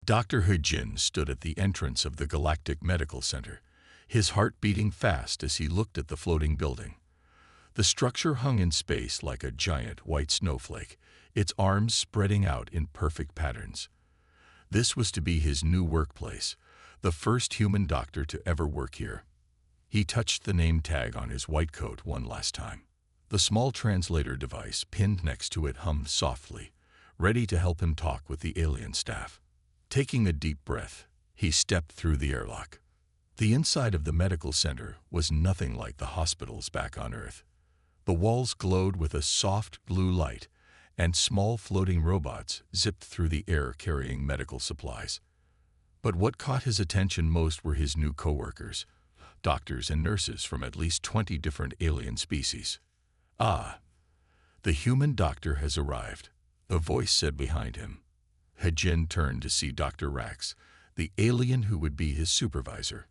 Dr. He-jin stood at the entrance of the Galactic Medical Center, his heart beating fast as he looked at the floating building. The structure hung in space like a giant white snowflake, its arms spreading out in perfect patterns. This was to be his new workplace, the first human doctor to ever work here. He touched the name tag on his white coat one last time. The small translator device pinned next to it hummed softly, ready to help him talk with the alien staff. Taking a deep breath, he stepped through the airlock. The inside of the medical center was nothing like the hospitals back on Earth. The walls glowed with a soft blue light, and small floating robots zipped through the air carrying medical supplies. But what caught his attention most were his new coworkers, doctors and nurses from at least 20 different alien species. "Ah, the human doctor has arrived," a voice said behind him. He-jin turned to see Dr. Rax, the alien who would be his supervisor.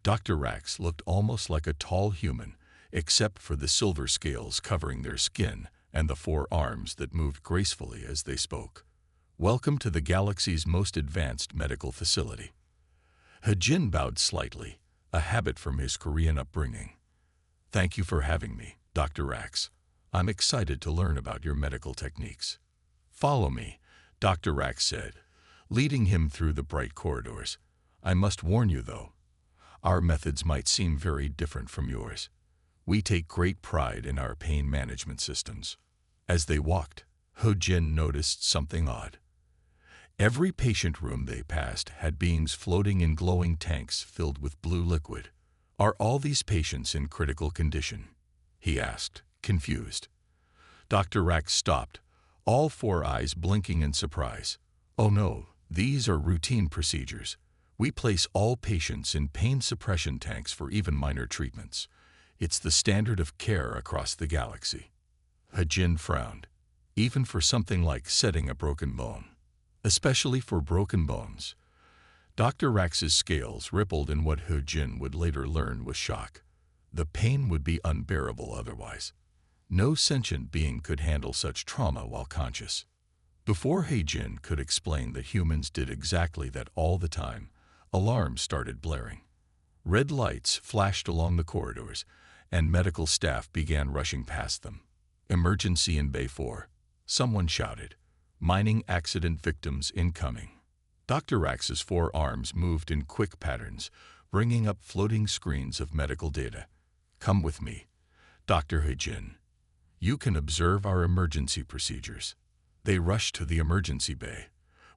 Dr. Rax looked almost like a tall human, except for the silver scales covering their skin and the 4 arms that moved gracefully as they spoke. "Welcome to the galaxy's most advanced medical facility." He-jin bowed slightly, a habit from his Korean upbringing. "Thank you for having me, Dr. Rax. I'm excited to learn about your medical techniques." "Follow me," Dr. Rax said, leading him through the bright corridors. "I must warn you, though, our methods might seem very different from yours. We take great pride in our pain management systems." As they walked, He-jin noticed something odd. Every patient room they passed had beings floating in glowing tanks filled with blue liquid. "Are all these patients in critical condition?" he asked, confused. Dr. Rax stopped, all 4 eyes blinking in surprise. "Oh no, these are routine procedures. We place all patients in pain suppression tanks for even minor treatments. It's the standard of care across the galaxy." He-jin frowned. Even for something like setting a broken bone. Especially for broken bones. Dr. Rax's scales rippled in what He-jin would later learn was shock. The pain would be unbearable otherwise. No sentient being could handle such trauma while conscious. Before He-jin could explain that humans did exactly that all the time, alarms started blaring. Red lights flashed along the corridors, and medical staff began rushing past them. "Emergency in Bay 4, someone shouted. "Mining accident victims incoming." Dr. Rax's 4 arms moved in quick patterns, bringing up floating screens of medical data. "Come with me, Dr. He-jin. You can observe our emergency procedures." They rushed to the emergency bay,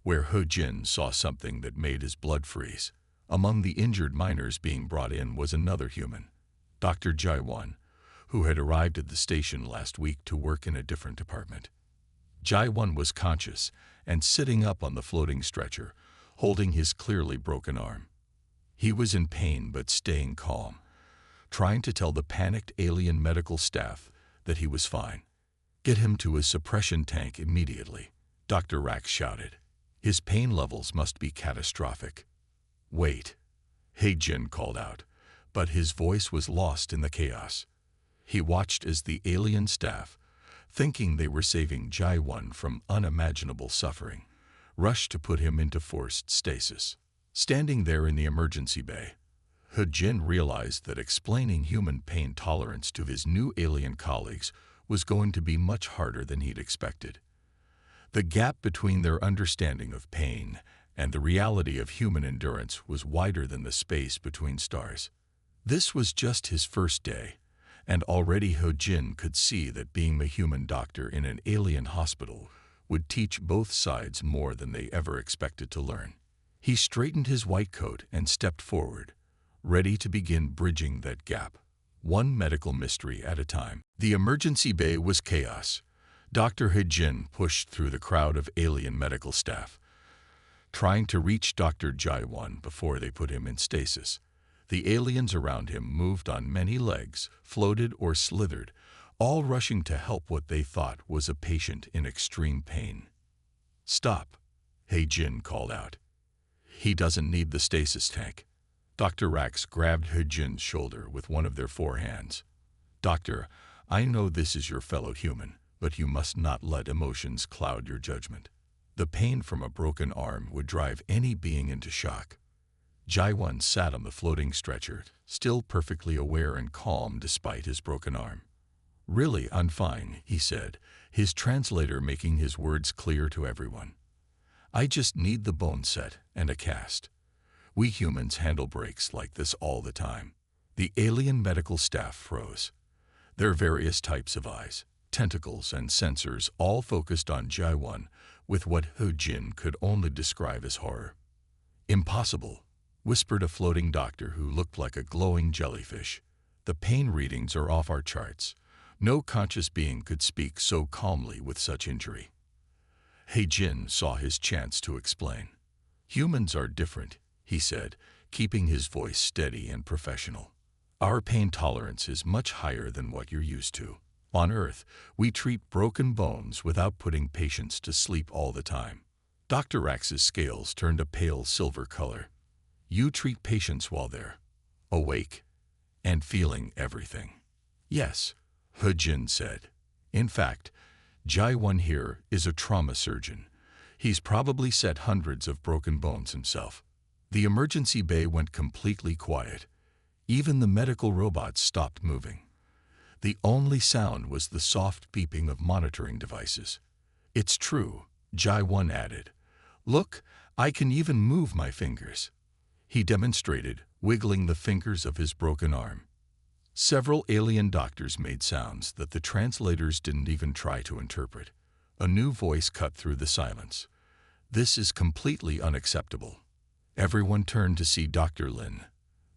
where He-jin saw something that made his blood freeze. Among the injured miners being brought in was another human, Dr. Jae-won, who had arrived at the station last week to work in a different department. Jae-won was conscious and sitting up on the floating stretcher, holding his clearly broken arm. He was in pain but staying calm, trying to tell the panicked alien medical staff that he was fine. "Get him to a suppression tank immediately," Dr. Rax shouted. "His pain levels must be catastrophic." "Wait," He-jin called out, but his voice was lost in the chaos. He watched as the alien staff, thinking they were saving Jae-won from unimaginable suffering, rushed to put him into forced stasis. Standing there in the emergency bay, He-jin realized that explaining human pain tolerance to his new alien colleagues was going to be much harder than he'd expected. The gap between their understanding of pain and the reality of human endurance was wider than the space between stars. This was just his first day, and already He-jin could see that being a human doctor in an alien hospital would teach both sides more than they ever expected to learn. He straightened his white coat and stepped forward, ready to begin bridging that gap, one medical mystery at a time. The emergency bay was chaos. Dr. He-jin pushed through the crowd of alien medical staff, trying to reach Dr. Jae-won before they put him in stasis. The aliens around him moved on many legs, floated or slithered, all rushing to help what they thought was a patient in extreme pain. "Stop," He-jin called out. "He doesn't need the stasis tank." Dr. Rax grabbed He-jin's shoulder with one of their 4 hands. "Doctor, I know this is your fellow human, but you must not let emotions cloud your judgment." The pain from a broken arm would drive any being into shock. Jaiwan sat on the floating stretcher, still perfectly aware and calm despite his broken arm. "Really, I'm fine," he said, his translator making his words clear to everyone. "I just need the bone set and a cast. We humans handle breaks like this all the time." The alien medical staff froze. Their various types of eyes, tentacles, and sensors all focused on Jaiwan with what He Jin could only describe as horror. "Impossible," whispered a floating doctor who looked like a glowing jellyfish. "The pain readings are off our charts. No conscious being could speak so calmly with such injury." He Jin saw his chance to explain. "Humans are different," he said, keeping his voice steady and professional. "Our pain tolerance is much higher than what you're used to. On Earth, we treat broken bones without putting patients to sleep all the time." Dr. Rax's scales turned a pale silver color. "You treat patients while they're awake and feeling everything." "Yes," He Jin said. "In fact, Jaiwan here is a trauma surgeon. He's probably set hundreds of broken bones himself." The emergency bay went completely quiet. Even the medical robots stopped moving. The only sound was the soft beeping of monitoring devices. "It's true," Jaiwan added. "Look, I can even move my fingers." He demonstrated, wiggling the fingers of his broken arm. Several alien doctors made sounds that the translators didn't even try to interpret. A new voice cut through the silence. "This is completely unacceptable." Everyone turned to see Dr. Lin,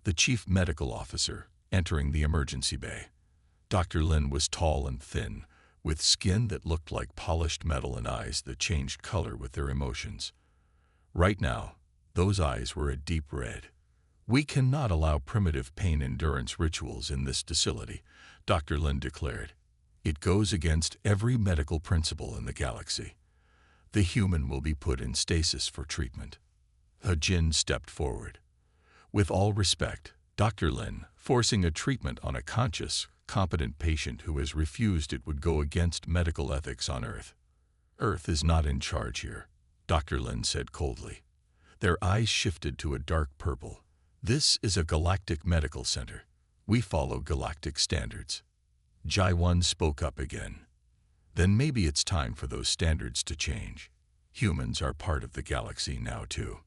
the chief medical officer, entering the emergency bay. Dr. Lin was tall and thin, with skin that looked like polished metal and eyes that changed color with their emotions. Right now, those eyes were a deep red. "We cannot allow primitive pain endurance rituals in this facility," Dr. Lin declared. "It goes against every medical principle in the galaxy. The human will be put in stasis for treatment." He Jin stepped forward. "With all respect, Dr. Lin, forcing a treatment on a conscious, competent patient who has refused it would go against medical ethics on Earth." "Earth is not in charge here," Dr. Lin said coldly. Their eyes shifted to a dark purple. "This is a galactic medical center. We follow galactic standards." Jaiwan spoke up again. "Then maybe it's time for those standards to change. Humans are part of the galaxy now too."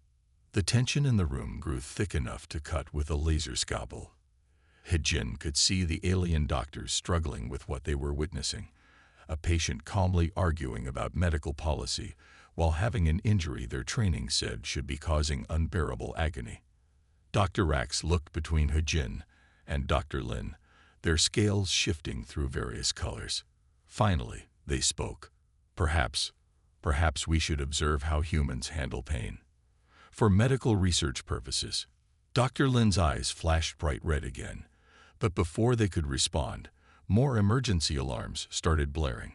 The tension in the room grew thick enough to cut with a laser scalpel. He Jin could see the alien doctors struggling with what they were witnessing, a patient calmly arguing about medical policy while having an injury their training said should be causing unbearable agony. Dr. Rax looked between He Jin and Dr. Lin, their scales shifting through various colors. Finally, they spoke. Perhaps we should observe how humans handle pain. For medical research purposes." Dr. Lin's eyes flashed bright red again, but before they could respond, more emergency alarms started blaring.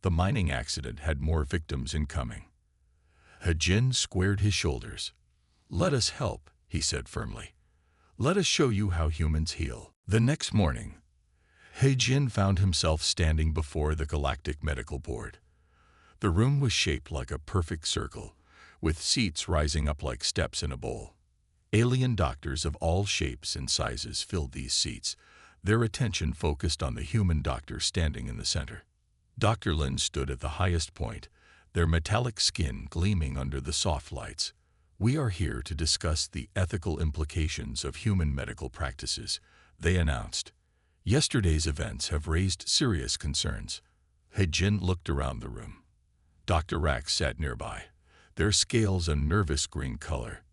The mining accident had more victims incoming. He Jin squared his shoulders. "Let us help," he said firmly. "Let us show you how humans heal." The next morning, He Jin found himself standing before the Galactic Medical Board. The room was shaped like a perfect circle, with seats rising up like steps in a bowl. Alien doctors of all shapes and sizes filled these seats, their attention focused on the human doctor standing in the center. Dr. Lin stood at the highest point, their metallic skin gleaming under the soft lights. "We are here to discuss the ethical implications of human medical practices," they announced. "Yesterday's events have raised serious concerns." He Jin looked around the room. Dr. Rax sat nearby, their scales a nervous green color.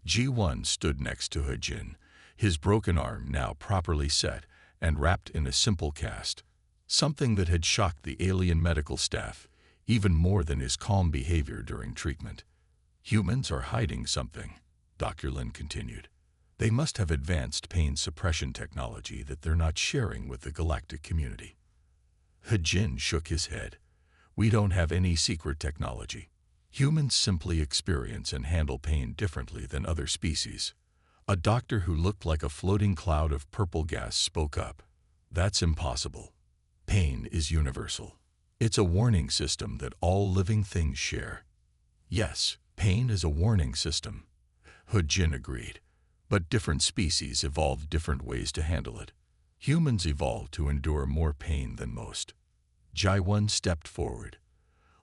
G1 stood next to He Jin, his broken arm now properly set and wrapped in a simple cast, something that had shocked the alien medical staff, even more than his calm behavior during treatment. "Humans are hiding something," Dr. Lin continued. "They must have advanced pain suppression technology that they're not sharing with the galactic community." He Jin shook his head. "We don't have any secret technology. Humans simply experience and handle pain differently than other species." A doctor who looked like a floating cloud of purple gas spoke up. "That's impossible. Pain is universal. It's a warning system that all living things share." Yes, pain is a warning system. He-Jin agreed. But different species evolved different ways to handle it. Humans evolved to endure more pain than most. Jai-Won stepped forward.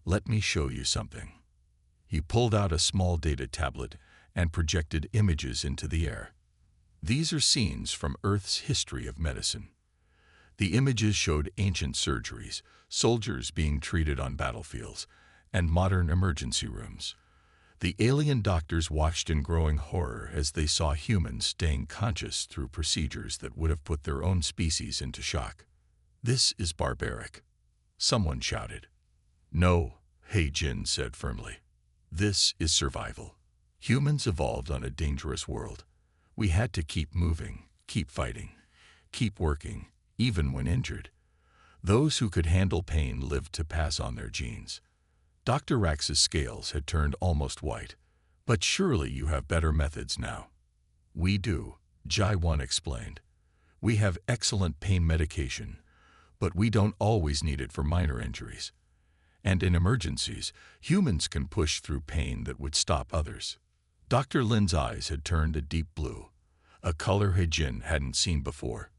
Let me show you something. He pulled out a small data tablet and projected images into the air. These are scenes from Earth's history of medicine. The images showed ancient surgeries, soldiers being treated on battlefields, and modern emergency rooms. The alien doctors watched in growing horror as they saw humans staying conscious through procedures that would have put their own species into shock. This is barbaric, someone shouted. No, He-Jin said firmly. This is survival. Humans evolved on a dangerous world. We had to keep moving, keep fighting, keep working, even when injured. Those who could handle pain lived to pass on their genes. Dr. Rax's scales had turned almost white. But surely you have better methods now. We do, Jai-Won explained. We have excellent pain medication, but we don't always need it for minor injuries. And in emergencies, humans can push through pain that would stop others. Dr. Lin's eyes had turned a deep blue, a color He-Jin hadn't seen before.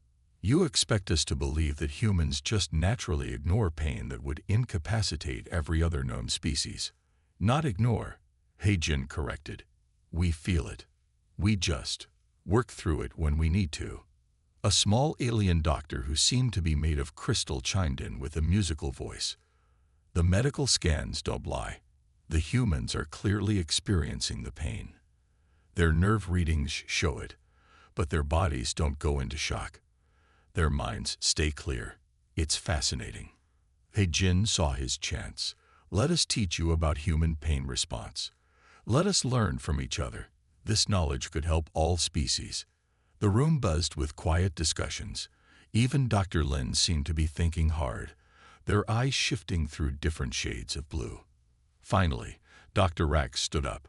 You expect us to believe that humans just naturally ignore pain that would incapacitate every other known species. Not ignore, He-Jin corrected. We feel it. We just work through it when we need to. A small alien doctor who seemed to be made of crystal chimed in with a musical voice. The medical scans don't lie. The humans are clearly experiencing the pain. Their nerve readings show it, but their bodies don't go into shock. Their minds stay clear. It's fascinating. He-Jin saw his chance. Let us teach you about human pain response. Let us learn from each other. This knowledge could help all species. The room buzzed with quiet discussions. Even Dr. Lin seemed to be thinking hard, their eyes shifting through different shades of blue. Finally, Dr. Rax stood up.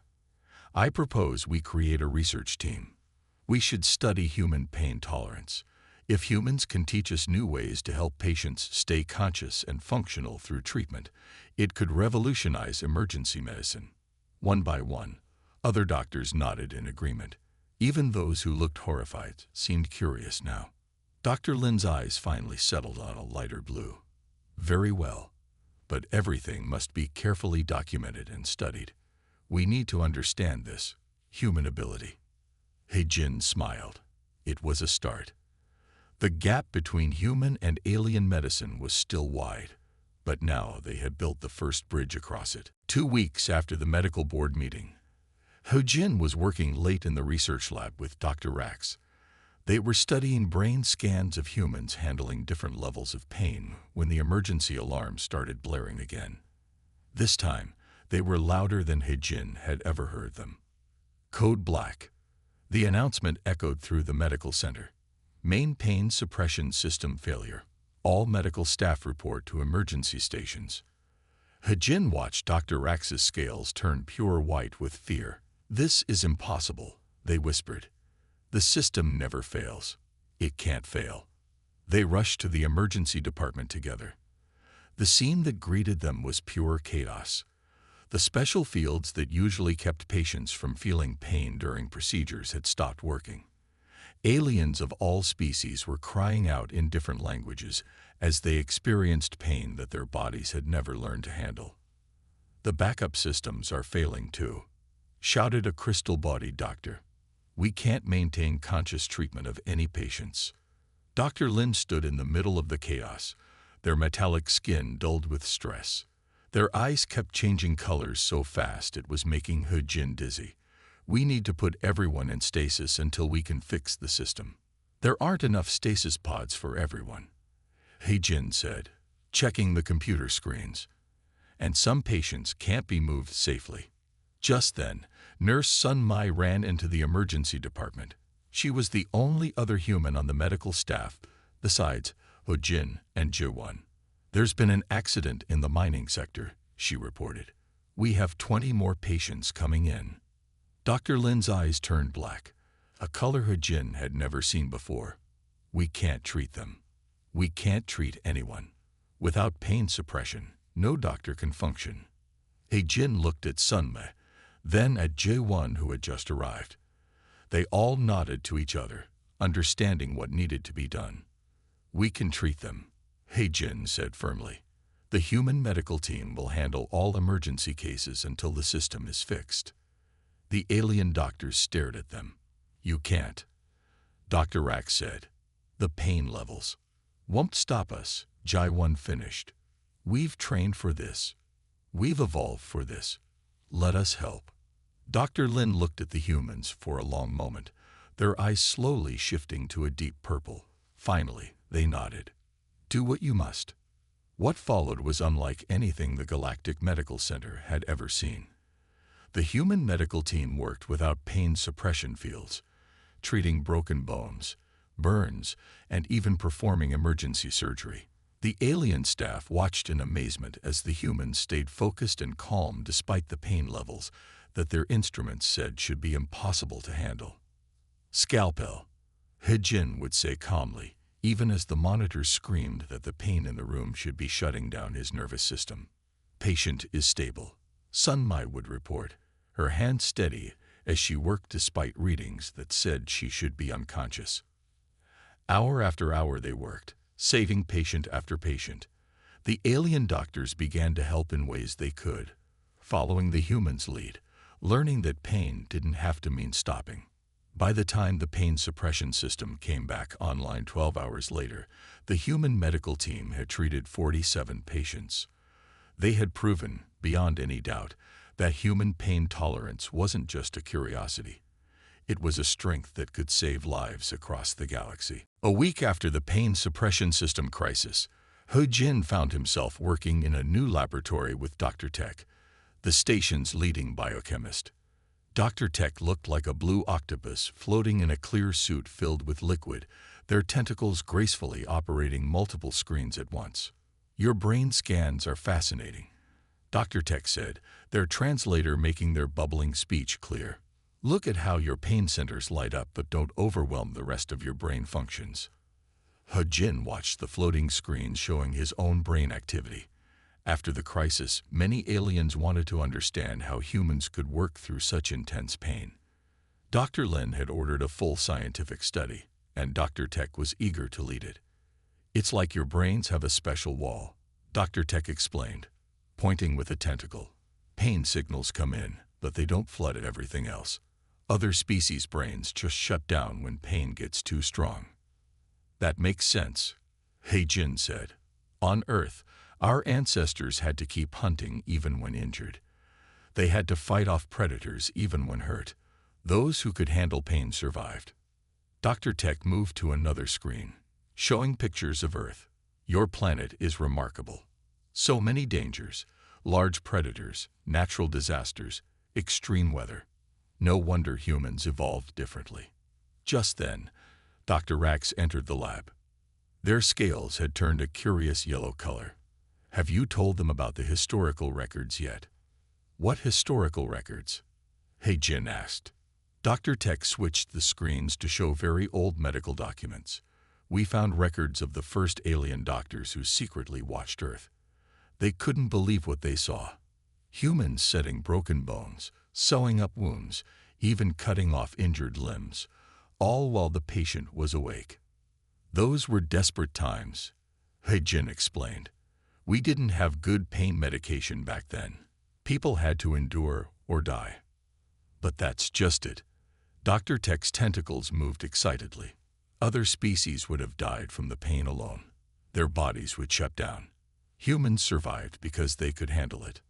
I propose we create a research team. We should study human pain tolerance. If humans can teach us new ways to help patients stay conscious and functional through treatment, it could revolutionize emergency medicine. One by one, other doctors nodded in agreement. Even those who looked horrified seemed curious now. Dr. Lin's eyes finally settled on a lighter blue. Very well, but everything must be carefully documented and studied. We need to understand this human ability. He-Jin smiled. It was a start. The gap between human and alien medicine was still wide, but now they had built the first bridge across it. 2 weeks after the medical board meeting, He-Jin was working late in the research lab with Dr. Rax. They were studying brain scans of humans handling different levels of pain when the emergency alarm started blaring again. This time, they were louder than He-Jin had ever heard them. Code Black. The announcement echoed through the medical center. Main pain suppression system failure. All medical staff report to emergency stations. He-Jin watched Dr. Rax's scales turn pure white with fear. This is impossible, they whispered. The system never fails. It can't fail. They rushed to the emergency department together. The scene that greeted them was pure chaos. The special fields that usually kept patients from feeling pain during procedures had stopped working. Aliens of all species were crying out in different languages as they experienced pain that their bodies had never learned to handle. The backup systems are failing too, shouted a crystal-bodied doctor. We can't maintain conscious treatment of any patients. Dr. Lin stood in the middle of the chaos, their metallic skin dulled with stress. Their eyes kept changing colors so fast it was making He-Jin dizzy. We need to put everyone in stasis until we can fix the system. There aren't enough stasis pods for everyone, He-Jin said, checking the computer screens. And some patients can't be moved safely. Just then, Nurse Sun Mai ran into the emergency department. She was the only other human on the medical staff, besides He-Jin and Jai-Won. There's been an accident in the mining sector, she reported. We have 20 more patients coming in. Dr. Lin's eyes turned black, a color He-Jin had never seen before. We can't treat them. We can't treat anyone. Without pain suppression, no doctor can function. Jin looked at Sunmei, then at Jae-won who had just arrived. They all nodded to each other, understanding what needed to be done. "We can treat them," Jin said firmly. "The human medical team will handle all emergency cases until the system is fixed." The alien doctors stared at them. "You can't," Dr. Rack said. "The pain levels won't stop us," Jae-won finished. "We've trained for this. We've evolved for this. Let us help." Dr. Lin looked at the humans for a long moment, their eyes slowly shifting to a deep purple. Finally, they nodded. "Do what you must." What followed was unlike anything the Galactic Medical Center had ever seen. The human medical team worked without pain suppression fields, treating broken bones, burns, and even performing emergency surgery. The alien staff watched in amazement as the humans stayed focused and calm despite the pain levels that their instruments said should be impossible to handle. "Scalpel," Jin would say calmly, even as the monitors screamed that the pain in the room should be shutting down his nervous system. "Patient is stable," Sunmai would report, her hand steady as she worked despite readings that said she should be unconscious. Hour after hour they worked, saving patient after patient. The alien doctors began to help in ways they could, following the humans' lead, learning that pain didn't have to mean stopping. By the time the pain suppression system came back online 12 hours later, the human medical team had treated 47 patients. They had proven, beyond any doubt, that human pain tolerance wasn't just a curiosity. It was a strength that could save lives across the galaxy. A week after the pain suppression system crisis, Jin found himself working in a new laboratory with Dr. Tech, the station's leading biochemist. Dr. Tech looked like a blue octopus floating in a clear suit filled with liquid, their tentacles gracefully operating multiple screens at once. "Your brain scans are fascinating," Dr. Tech said, their translator making their bubbling speech clear. "Look at how your pain centers light up but don't overwhelm the rest of your brain functions." Jin watched the floating screens showing his own brain activity. After the crisis, many aliens wanted to understand how humans could work through such intense pain. Dr. Lin had ordered a full scientific study, and Dr. Tech was eager to lead it. "It's like your brains have a special wall," Dr. Tech explained, pointing with a tentacle. "Pain signals come in, but they don't flood everything else. Other species' brains just shut down when pain gets too strong." "That makes sense," Jin said. "On Earth, our ancestors had to keep hunting even when injured. They had to fight off predators even when hurt. Those who could handle pain survived." Dr. Tech moved to another screen, showing pictures of Earth. "Your planet is remarkable. So many dangers, large predators, natural disasters, extreme weather. No wonder humans evolved differently." Just then, Dr. Rax entered the lab. Their scales had turned a curious yellow color. "Have you told them about the historical records yet?" "What historical records?" Jin asked. Dr. Tech switched the screens to show very old medical documents. "We found records of the first alien doctors who secretly watched Earth. They couldn't believe what they saw. Humans setting broken bones, sewing up wounds, even cutting off injured limbs, all while the patient was awake. Those were desperate times," Jin explained. "We didn't have good pain medication back then. People had to endure or die." "But that's just it." Dr. Tech's tentacles moved excitedly. "Other species would have died from the pain alone. Their bodies would shut down. Humans survived because they could handle it."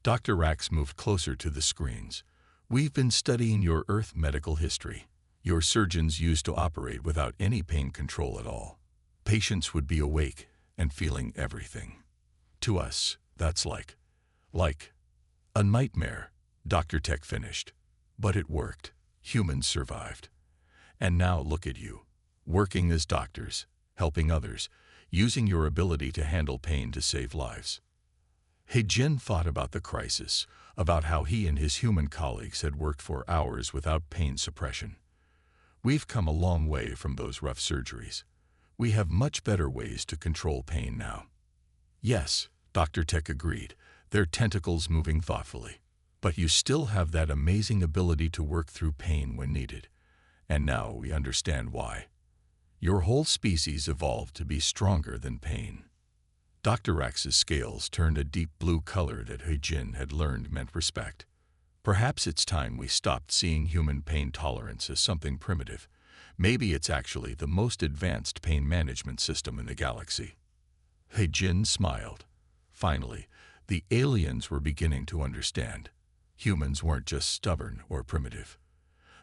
Dr. Rax moved closer to the screens. "We've been studying your Earth medical history. Your surgeons used to operate without any pain control at all. Patients would be awake and feeling everything. To us, that's like a nightmare," Dr. Tech finished. "But it worked. Humans survived. And now look at you, working as doctors, helping others, using your ability to handle pain to save lives." Jin thought about the crisis, about how he and his human colleagues had worked for hours without pain suppression. "We've come a long way from those rough surgeries. We have much better ways to control pain now." "Yes," Dr. Tech agreed. their tentacles moving thoughtfully. But you still have that amazing ability to work through pain when needed. And now we understand why. Your whole species evolved to be stronger than pain. Dr. Rax's scales turned a deep blue color that He-Jin had learned meant respect. Perhaps it's time we stopped seeing human pain tolerance as something primitive. Maybe it's actually the most advanced pain management system in the galaxy. He-Jin smiled. Finally, the aliens were beginning to understand. Humans weren't just stubborn or primitive.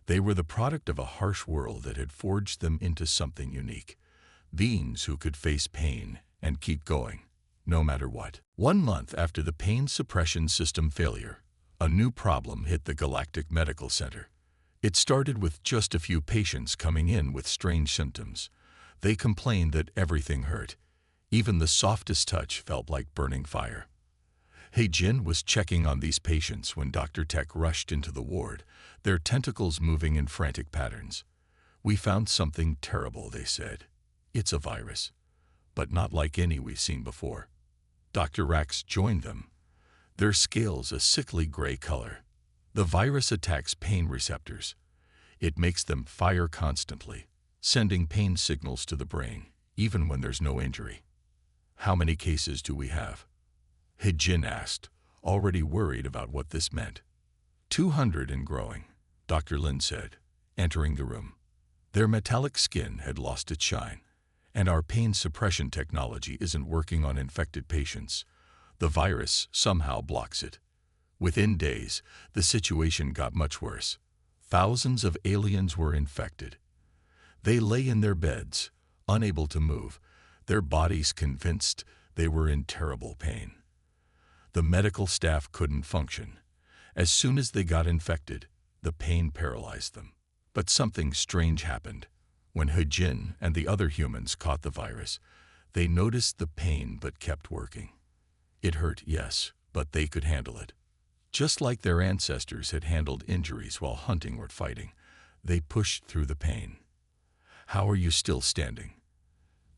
They were the product of a harsh world that had forged them into something unique. Beings who could face pain and keep going, no matter what. 1 month after the pain suppression system failure, a new problem hit the Galactic Medical Center. It started with just a few patients coming in with strange symptoms. They complained that everything hurt. Even the softest touch felt like burning fire. He-Jin was checking on these patients when Dr. Tech rushed into the ward, their tentacles moving in frantic patterns. "We found something terrible," they said. "It's a virus, but not like any we've seen before." Dr. Rax joined them, their scales a sickly gray color. The virus attacks pain receptors. It makes them fire constantly, sending pain signals to the brain, even when there's no injury. "How many cases do we have?" He-Jin asked, already worried about what this meant. 200 and growing, Dr. Lin said, entering the room. Their metallic skin had lost its shine, and our pain suppression technology isn't working on infected patients. The virus somehow blocks it. Within days, the situation got much worse. Thousands of aliens were infected. They lay in their beds, unable to move, their bodies convinced they were in terrible pain. The medical staff couldn't function. As soon as they got infected, the pain paralyzed them. But something strange happened. When He-Jin and the other humans caught the virus, they noticed the pain but kept working. It hurt, yes, but they could handle it. Just like their ancestors had handled injuries while hunting or fighting, they pushed through the pain. "How are you still standing?"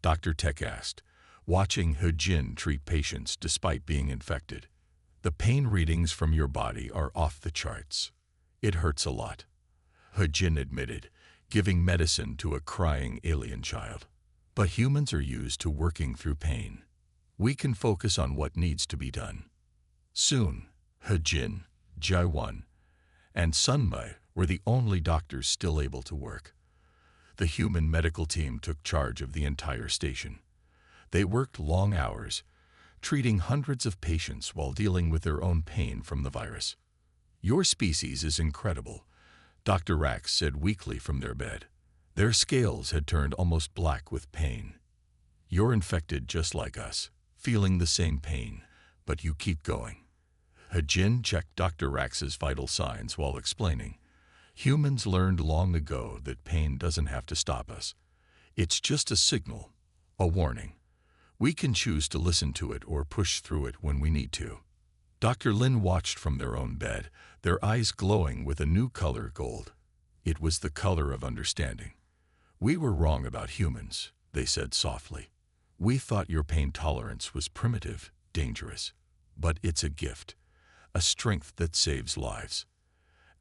Dr. Tech asked, watching He-Jin treat patients despite being infected. "The pain readings from your body are off the charts. It hurts a lot," He-Jin admitted, giving medicine to a crying alien child. "But humans are used to working through pain. We can focus on what needs to be done." Soon, He-Jin, Jae-won, and Sunmai were the only doctors still able to work. The human medical team took charge of the entire station. They worked long hours, treating hundreds of patients while dealing with their own pain from the virus. "Your species is incredible," Dr. Rax said weakly from their bed. Their scales had turned almost black with pain. "You're infected just like us, feeling the same pain, but you keep going." He-Jin checked Dr. Rax's vital signs while explaining. "Humans learned long ago that pain doesn't have to stop us. It's just a signal, a warning. We can choose to listen to it or push through it when we need to." Dr. Lin watched from their own bed, their eyes glowing with a new color, gold. It was the color of understanding. "We were wrong about humans," they said softly. "We thought your pain tolerance was primitive, dangerous. But it's a gift, a strength that saves lives."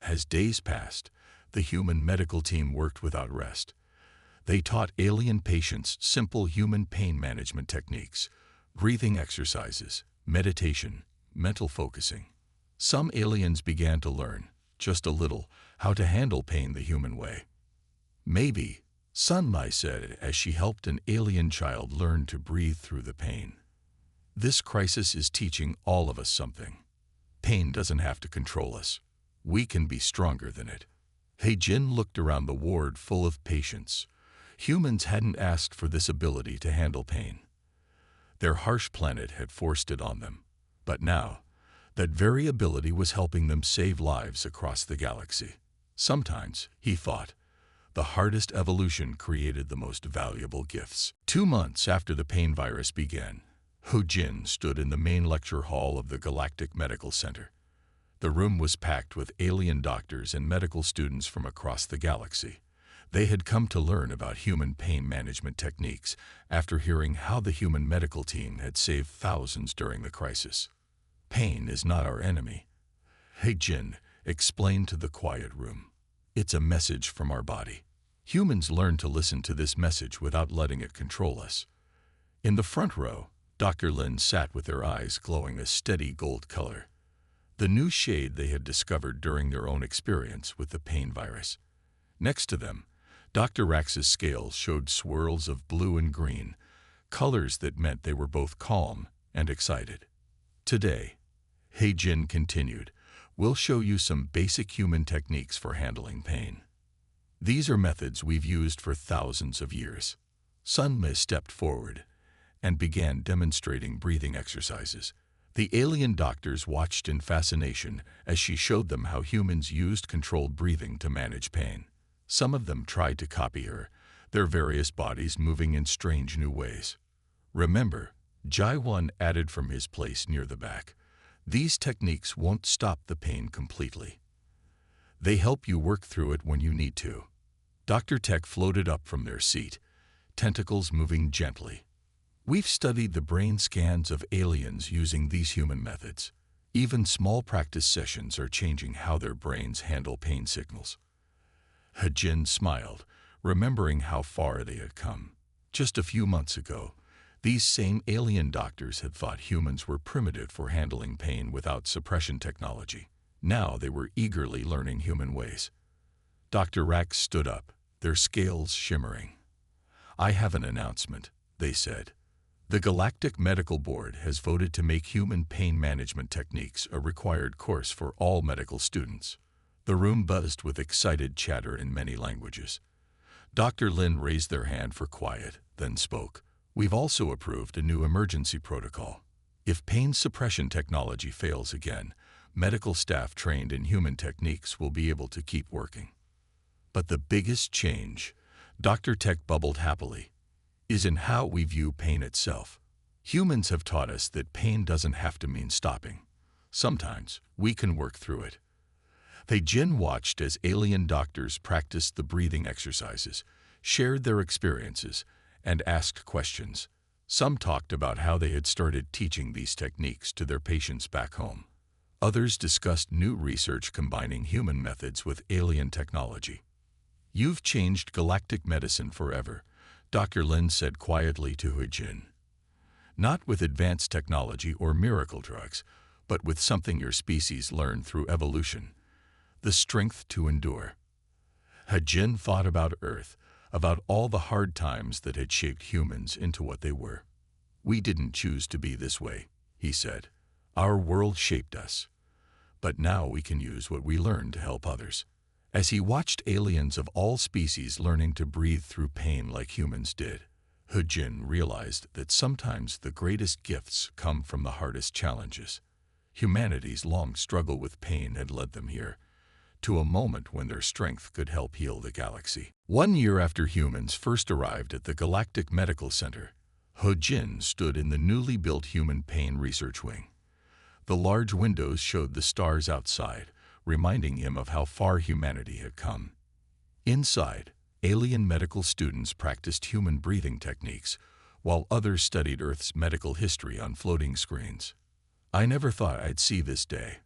As days passed, the human medical team worked without rest. They taught alien patients simple human pain management techniques, breathing exercises, meditation, mental focusing. Some aliens began to learn, just a little, how to handle pain the human way. "Maybe," Sunmai said as she helped an alien child learn to breathe through the pain. "This crisis is teaching all of us something. Pain doesn't have to control us. We can be stronger than it." He-Jin looked around the ward full of patients. Humans hadn't asked for this ability to handle pain. Their harsh planet had forced it on them. But now, that very ability was helping them save lives across the galaxy. Sometimes, he thought, the hardest evolution created the most valuable gifts. 2 months after the pain virus began, He-Jin stood in the main lecture hall of the Galactic Medical Center. The room was packed with alien doctors and medical students from across the galaxy. They had come to learn about human pain management techniques after hearing how the human medical team had saved thousands during the crisis. Pain is not our enemy. Hey Jin, explain to the quiet room. It's a message from our body. Humans learn to listen to this message without letting it control us. In the front row, Dr. Lin sat with their eyes glowing a steady gold color, the new shade they had discovered during their own experience with the pain virus. Next to them, Dr. Rax's scales showed swirls of blue and green, colors that meant they were both calm and excited. Today, He Jin continued, we'll show you some basic human techniques for handling pain. These are methods we've used for thousands of years. Sun Mi stepped forward and began demonstrating breathing exercises. The alien doctors watched in fascination as she showed them how humans used controlled breathing to manage pain. Some of them tried to copy her, their various bodies moving in strange new ways. Remember, Jai-Wan added from his place near the back, these techniques won't stop the pain completely. They help you work through it when you need to. Dr. Tech floated up from their seat, tentacles moving gently. We've studied the brain scans of aliens using these human methods. Even small practice sessions are changing how their brains handle pain signals. He Jin smiled, remembering how far they had come. Just a few months ago, these same alien doctors had thought humans were primitive for handling pain without suppression technology. Now they were eagerly learning human ways. Dr. Rax stood up, their scales shimmering. I have an announcement, they said. The Galactic Medical Board has voted to make human pain management techniques a required course for all medical students. The room buzzed with excited chatter in many languages. Dr. Lin raised their hand for quiet, then spoke. We've also approved a new emergency protocol. If pain suppression technology fails again, medical staff trained in human techniques will be able to keep working. But the biggest change, Dr. Tech bubbled happily, is in how we view pain itself. Humans have taught us that pain doesn't have to mean stopping. Sometimes we can work through it. He Jin watched as alien doctors practiced the breathing exercises, shared their experiences, and asked questions. Some talked about how they had started teaching these techniques to their patients back home. Others discussed new research combining human methods with alien technology. You've changed galactic medicine forever, Dr. Lin said quietly to He Jin. Not with advanced technology or miracle drugs, but with something your species learned through evolution, the strength to endure. He Jin thought about Earth, about all the hard times that had shaped humans into what they were. We didn't choose to be this way, he said. Our world shaped us. But now we can use what we learned to help others. As he watched aliens of all species learning to breathe through pain like humans did, He Jin realized that sometimes the greatest gifts come from the hardest challenges. Humanity's long struggle with pain had led them here, to a moment when their strength could help heal the galaxy. 1 year after humans first arrived at the Galactic Medical Center, He Jin stood in the newly built Human Pain Research Wing. The large windows showed the stars outside, reminding him of how far humanity had come. Inside, alien medical students practiced human breathing techniques, while others studied Earth's medical history on floating screens. I never thought I'd see this day,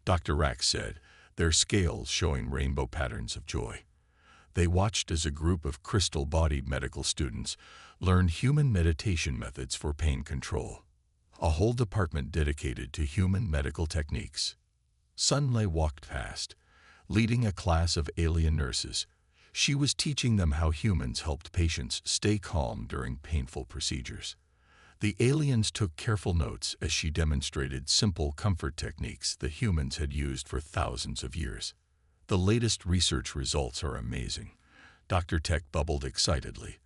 Dr. Rax said, their scales showing rainbow patterns of joy. They watched as a group of crystal-bodied medical students learned human meditation methods for pain control, a whole department dedicated to human medical techniques. Sun Mi walked past, leading a class of alien nurses. She was teaching them how humans helped patients stay calm during painful procedures. The aliens took careful notes as she demonstrated simple comfort techniques that humans had used for thousands of years. The latest research results are amazing, Dr. Tech bubbled excitedly,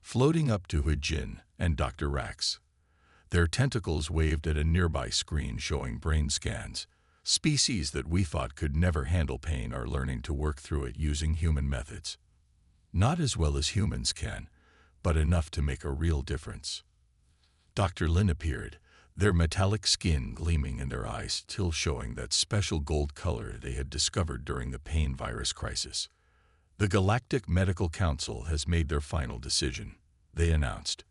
floating up to He Jin and Dr. Rax. Their tentacles waved at a nearby screen showing brain scans. Species that we thought could never handle pain are learning to work through it using human methods. Not as well as humans can, but enough to make a real difference. Dr. Lin appeared, their metallic skin gleaming in their eyes still showing that special gold color they had discovered during the pain virus crisis. The Galactic Medical Council has made their final decision, they announced.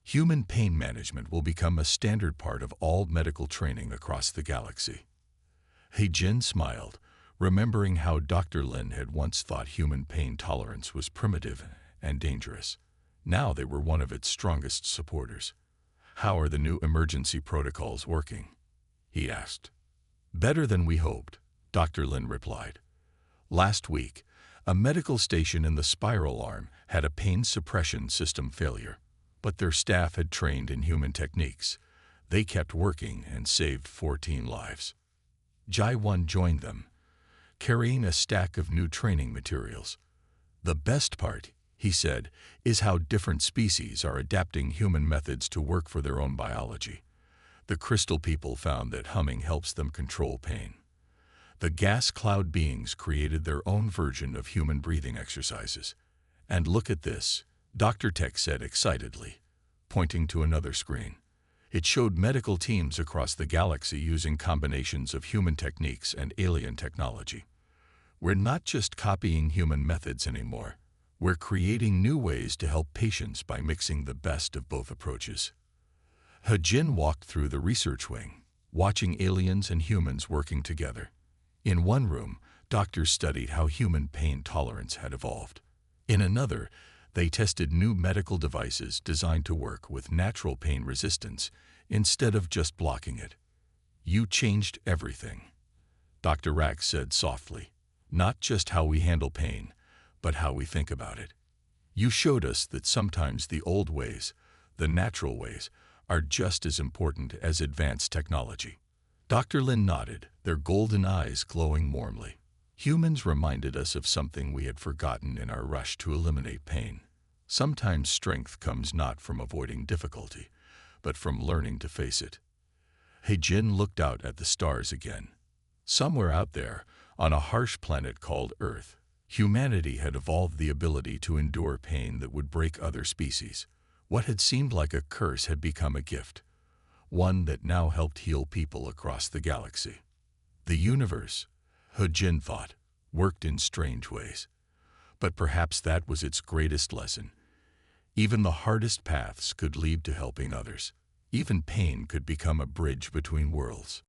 Human pain management will become a standard part of all medical training across the galaxy. He-Jin smiled, remembering how Dr. Lin had once thought human pain tolerance was primitive and dangerous. Now they were one of its strongest supporters. "How are the new emergency protocols working?" he asked. "Better than we hoped," Dr. Lin replied. "Last week, a medical station in the spiral arm had a pain suppression system failure, but their staff had trained in human techniques. They kept working and saved 14 lives." Jai-Won joined them, carrying a stack of new training materials. "The best part," he said, "is how different species are adapting human methods to work for their own biology. The crystal people found that humming helps them control pain. The gas cloud beings created their own version of human breathing exercises. And look at this," Dr. Tech said excitedly, pointing to another screen. It showed medical teams across the galaxy using combinations of human techniques and alien technology. "We're not just copying human methods anymore. We're creating new ways to help patients by mixing the best of both approaches." He-Jin walked through the research wing, watching aliens and humans working together. In one room, doctors studied how human pain tolerance had evolved. In another, they tested new medical devices designed to work with natural pain resistance instead of just blocking it. "You changed everything," Dr. Rack said softly. "Not just how we handle pain, but how we think about it. You showed us that sometimes the old ways, the natural ways, are just as important as advanced technology." Dr. Lin nodded, their golden eyes glowing warmly. "Humans reminded us of something we had forgotten in our rush to eliminate pain. Sometimes strength comes not from avoiding difficulty, but from learning to face it." He-Jin looked out at the stars again. Somewhere out there, on a harsh planet called Earth, humanity had evolved the ability to endure pain that would break other species. What had seemed like a curse had become a gift, one that now helped heal people across the galaxy. The universe, He-Jin thought, worked in strange ways. But perhaps that was its greatest lesson. Even the hardest paths could lead to helping others. Even pain could become a bridge between worlds.